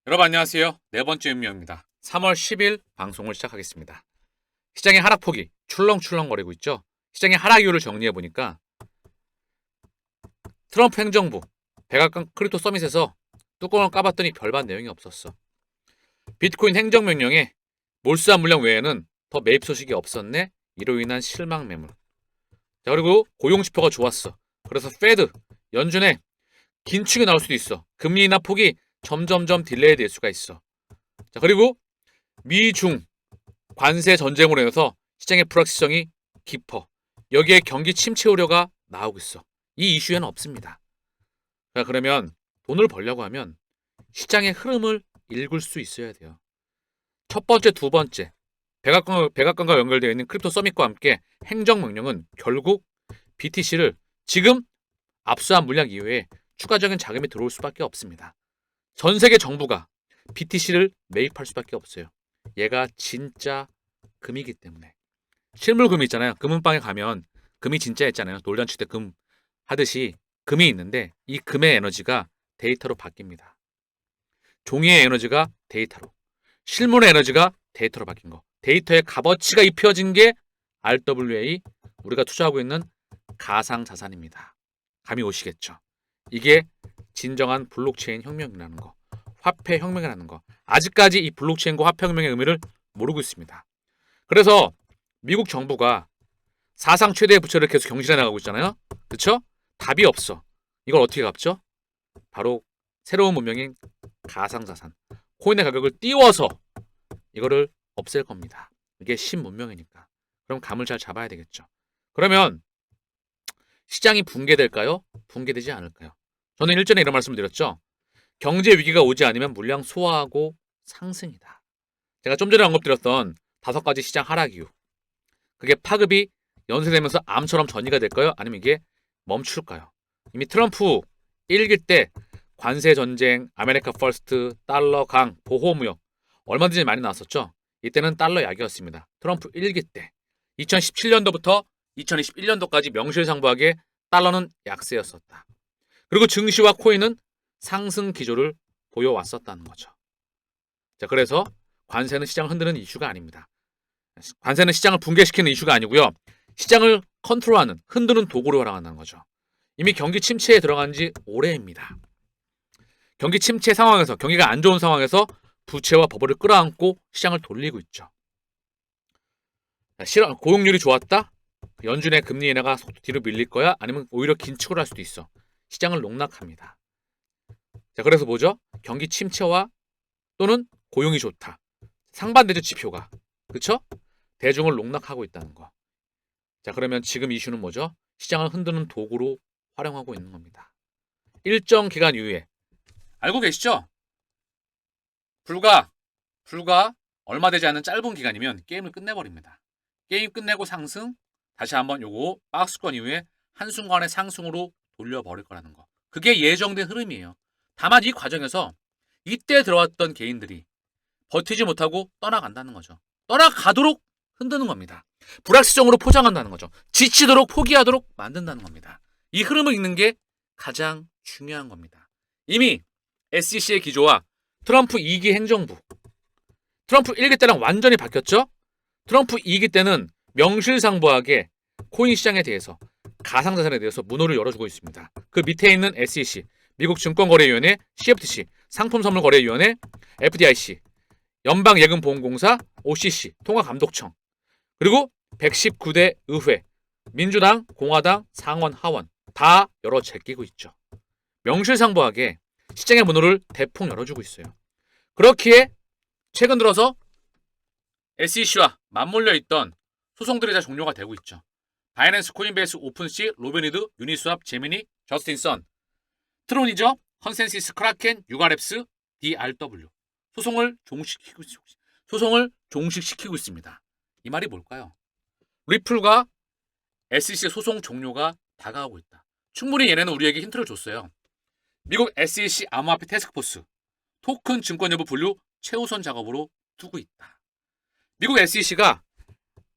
여러분 안녕하세요. 네 번째 음료입니다. 3월 10일 방송을 시작하겠습니다. 시장의 하락폭이 출렁출렁거리고 있죠. 시장의 하락 이유를 정리해 보니까 트럼프 행정부 백악관 크립토 서밋에서 뚜껑을 까봤더니 별반 내용이 없었어. 비트코인 행정명령에 몰수한 물량 외에는 더 매입 소식이 없었네. 이로 인한 실망 매물. 자, 그리고 고용 지표가 좋았어. 그래서 페드 연준에 긴축이 나올 수도 있어. 금리 인하 폭이 점점점 딜레이 될 수가 있어. 자, 그리고 미중 관세 전쟁으로 인해서 시장의 불확실성이 깊어. 여기에 경기 침체 우려가 나오고 있어. 이 이슈에는 없습니다. 자, 그러면 돈을 벌려고 하면 시장의 흐름을 읽을 수 있어야 돼요. 첫 번째, 두 번째, 백악관과 연결되어 있는 크립토 서밋과 함께 행정명령은 결국 BTC를 지금 압수한 물량 이외에 추가적인 자금이 들어올 수밖에 없습니다. 전 세계 정부가 BTC를 매입할 수밖에 없어요. 얘가 진짜 금이기 때문에. 실물금 있잖아요. 금은방에 가면 금이 진짜였잖아요. 돌잔치 때 금 하듯이 금이 있는데 이 금의 에너지가 데이터로 바뀝니다. 종이의 에너지가 데이터로, 실물의 에너지가 데이터로 바뀐 거. 데이터의 값어치가 입혀진 게 RWA, 우리가 투자하고 있는 가상자산입니다. 감이 오시겠죠? 이게 진정한 블록체인 혁명이라는 거, 화폐 혁명이라는 거. 아직까지 이 블록체인과 화폐 혁명의 의미를 모르고 있습니다. 그래서 미국 정부가 사상 최대의 부채를 계속 경신해 나가고 있잖아요. 그렇죠? 답이 없어. 이걸 어떻게 갚죠? 바로 새로운 문명인 가상자산, 코인의 가격을 띄워서 이거를 없앨 겁니다. 이게 신문명이니까. 그럼 감을 잘 잡아야 되겠죠. 그러면 시장이 붕괴될까요? 붕괴되지 않을까요? 저는 일전에 이런 말씀을 드렸죠. 경제 위기가 오지 않으면 물량 소화하고 상승이다. 제가 좀 전에 언급드렸던 5가지 시장 하락 이유. 그게 파급이 연쇄되면서 암처럼 전이가 될까요? 아니면 이게 멈출까요? 이미 트럼프 1기 때 관세 전쟁, 아메리카 퍼스트, 달러 강, 보호무역 얼마든지 많이 나왔었죠. 이때는 달러 약이었습니다. 트럼프 1기 때 2017년도부터 2021년도까지 명실상부하게 달러는 약세였었다. 그리고 증시와 코인은 상승 기조를 보여왔었다는 거죠. 자, 그래서 관세는 시장을 흔드는 이슈가 아닙니다. 관세는 시장을 붕괴시키는 이슈가 아니고요. 시장을 컨트롤하는, 흔드는 도구로 활용한다는 거죠. 이미 경기 침체에 들어간 지 오래입니다. 경기 침체 상황에서, 경기가 안 좋은 상황에서 부채와 버블을 끌어안고 시장을 돌리고 있죠. 고용률이 좋았다? 연준의 금리 인하가 속도 뒤로 밀릴 거야? 아니면 오히려 긴축을 할 수도 있어. 시장을 농락합니다. 자, 그래서 뭐죠? 경기 침체와 또는 고용이 좋다. 상반되죠, 지표가. 그렇죠? 대중을 농락하고 있다는 거. 자, 그러면 지금 이슈는 뭐죠? 시장을 흔드는 도구로 활용하고 있는 겁니다. 일정 기간 이후에 알고 계시죠? 불과 얼마 되지 않은 짧은 기간이면 게임을 끝내버립니다. 게임 끝내고 상승, 다시 한번 요거 박스권 이후에 한순간의 상승으로 돌려버릴 거라는 거. 그게 예정된 흐름이에요. 다만 이 과정에서 이때 들어왔던 개인들이 버티지 못하고 떠나간다는 거죠. 떠나가도록 흔드는 겁니다. 불확실성으로 포장한다는 거죠. 지치도록 포기하도록 만든다는 겁니다. 이 흐름을 읽는 게 가장 중요한 겁니다. 이미 SEC의 기조와 트럼프 2기 행정부, 트럼프 1기 때랑 완전히 바뀌었죠? 트럼프 2기 때는 명실상부하게 코인 시장에 대해서, 가상자산에 대해서 문호를 열어주고 있습니다. 그 밑에 있는 SEC, 미국 증권거래위원회, CFTC, 상품선물거래위원회, FDIC, 연방예금보험공사, OCC, 통화감독청, 그리고 119대 의회, 민주당, 공화당, 상원, 하원 다 열어 제끼고 있죠. 명실상부하게 시장의 문호를 대폭 열어주고 있어요. 그렇기에 최근 들어서 SEC와 맞물려 있던 소송들이 다 종료가 되고 있죠. 바이낸스, 코인베이스, 오픈시, 로빈후드, 유니스왑, 제미니, 저스틴선, 트론이죠, 컨센시스, 크라켄, 유가랩스, DRW 소송을 종식시키고 있습니다. 이 말이 뭘까요? 리플과 SEC 소송 종료가 다가오고 있다. 충분히 얘네는 우리에게 힌트를 줬어요. 미국 SEC 암호화폐 태스크포스 토큰 증권 여부 분류 최우선 작업으로 두고 있다. 미국 SEC가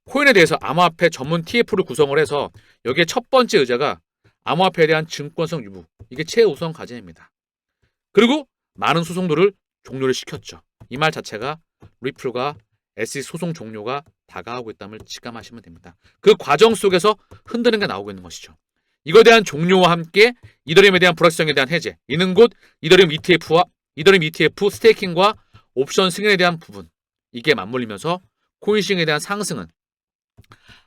코인에 대해서 암호화폐 전문 TF를 구성을 해서 여기에 첫 번째 의제가 암호화폐에 대한 증권성 유무, 이게 최우선 과제입니다. 그리고 많은 소송들을 종료를 시켰죠. 이 말 자체가 리플과 SEC 소송 종료가 다가오고 있다는 걸 직감하시면 됩니다. 그 과정 속에서 흔드는 게 나오고 있는 것이죠. 이거에 대한 종료와 함께 이더리움에 대한 불확실성에 대한 해제, 이는 곧 이더리움 ETF 스테이킹과 옵션 승인에 대한 부분, 이게 맞물리면서 코인 시장에 대한 상승은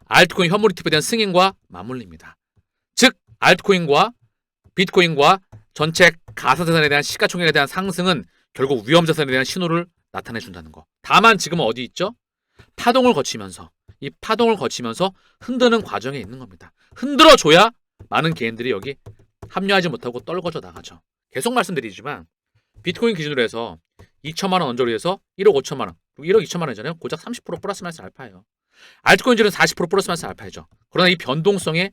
알트코인 현물 ETF에 대한 승인과 맞물립니다. 즉 알트코인과 비트코인과 전체 가상자산에 대한 시가총액에 대한 상승은 결국 위험자산에 대한 신호를 나타내준다는 거. 다만 지금은 어디 있죠? 파동을 거치면서 흔드는 과정에 있는 겁니다. 흔들어줘야 많은 개인들이 여기 합류하지 못하고 떨궈져 나가죠. 계속 말씀드리지만 비트코인 기준으로 해서 2천만 원 언저리에서 1억 5천만 원, 1억 2천만 원이잖아요. 고작 30% 플러스 마이너스 알파예요. 알트코인들은 40% 플러스 마이너스 알파이죠. 그러나 이 변동성에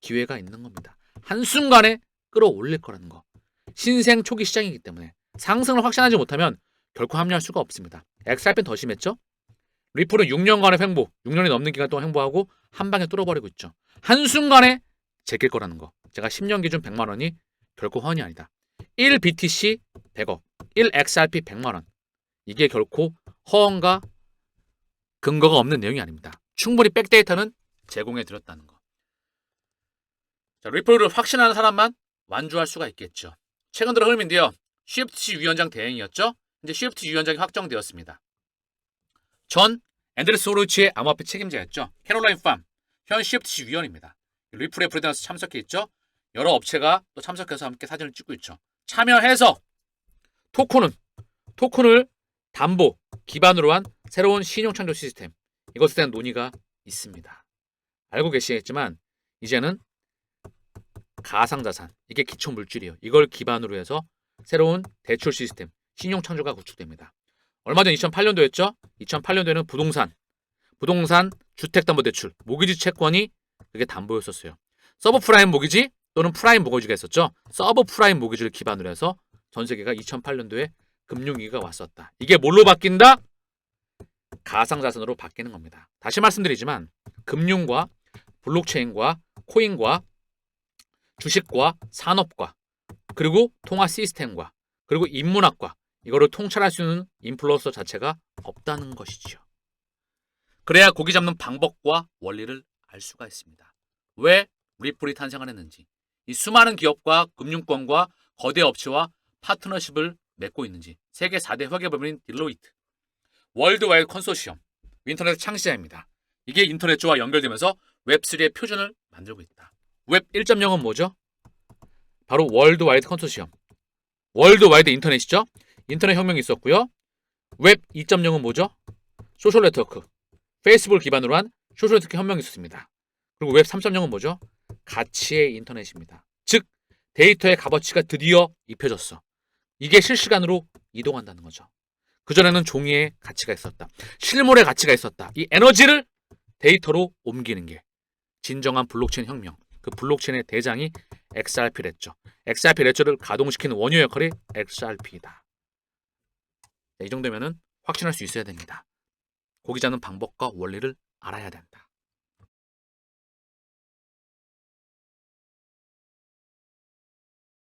기회가 있는 겁니다. 한순간에 끌어올릴 거라는 거. 신생 초기 시장이기 때문에 상승을 확신하지 못하면 결코 합류할 수가 없습니다. XRP는 더 심했죠. 리플은 6년간의 횡보, 6년이 넘는 기간 동안 횡보하고 한 방에 뚫어버리고 있죠. 한순간에 제낄 거라는 거. 제가 10년 기준 100만 원이 결코 허언이 아니다. 1 BTC 100억, 1 XRP 100만 원. 이게 결코 허언과 근거가 없는 내용이 아닙니다. 충분히 백데이터는 제공해 드렸다는 거. 자, 리플을 확신하는 사람만 완주할 수가 있겠죠. 최근 들어 흐름인데요. CFTC 위원장 대행이었죠. 이제 CFTC 위원장이 확정되었습니다. 전 앤드레스 호로이치의 암호화폐 책임자였죠. 캐롤라인 팜, 현 CFTC 위원입니다. 리플의 프리랜서 참석해 있죠. 여러 업체가 또 참석해서 함께 사진을 찍고 있죠. 참여해서 토큰을 담보 기반으로 한 새로운 신용창조 시스템, 이것에 대한 논의가 있습니다. 알고 계시겠지만 이제는 가상자산, 이게 기초물질이에요. 이걸 기반으로 해서 새로운 대출 시스템, 신용창조가 구축됩니다. 얼마 전 2008년도였죠. 2008년도에는 부동산 주택담보대출, 모기지 채권이 그게 담보였었어요. 서브프라임 모기지 또는 프라임 모기지가 있었죠. 서브프라임 모기지를 기반으로 해서 전 세계가 2008년도에 금융위기가 왔었다. 이게 뭘로 바뀐다? 가상자산으로 바뀌는 겁니다. 다시 말씀드리지만 금융과 블록체인과 코인과 주식과 산업과 그리고 통화 시스템과 그리고 인문학과 이거를 통찰할 수 있는 인플루언서 자체가 없다는 것이죠. 그래야 고기 잡는 방법과 원리를 알 수가 있습니다. 왜 리플이 탄생을 했는지, 이 수많은 기업과 금융권과 거대 업체와 파트너십을 맺고 있는지, 세계 4대 회계법인인 딜로이트, 월드와이드 컨소시엄, 인터넷 창시자입니다. 이게 인터넷과 연결되면서 웹3의 표준을 만들고 있다. 웹 1.0은 뭐죠? 바로 월드와이드 컨소시엄, 월드와이드 인터넷이죠. 인터넷 혁명이 있었고요. 웹 2.0은 뭐죠? 소셜 네트워크, 페이스북을 기반으로 한 소셜 네트워크 혁명이 있었습니다. 그리고 웹 3.0은 뭐죠? 가치의 인터넷입니다. 즉 데이터의 값어치가 드디어 입혀졌어. 이게 실시간으로 이동한다는 거죠. 그전에는 종이의 가치가 있었다. 실물의 가치가 있었다. 이 에너지를 데이터로 옮기는 게 진정한 블록체인 혁명. 그 블록체인의 대장이 XRP랬죠. XRP 레저를 가동시키는 원유 역할이 XRP이다. 이 정도면은 확신할 수 있어야 됩니다. 고기 잡는 방법과 원리를 알아야 된다.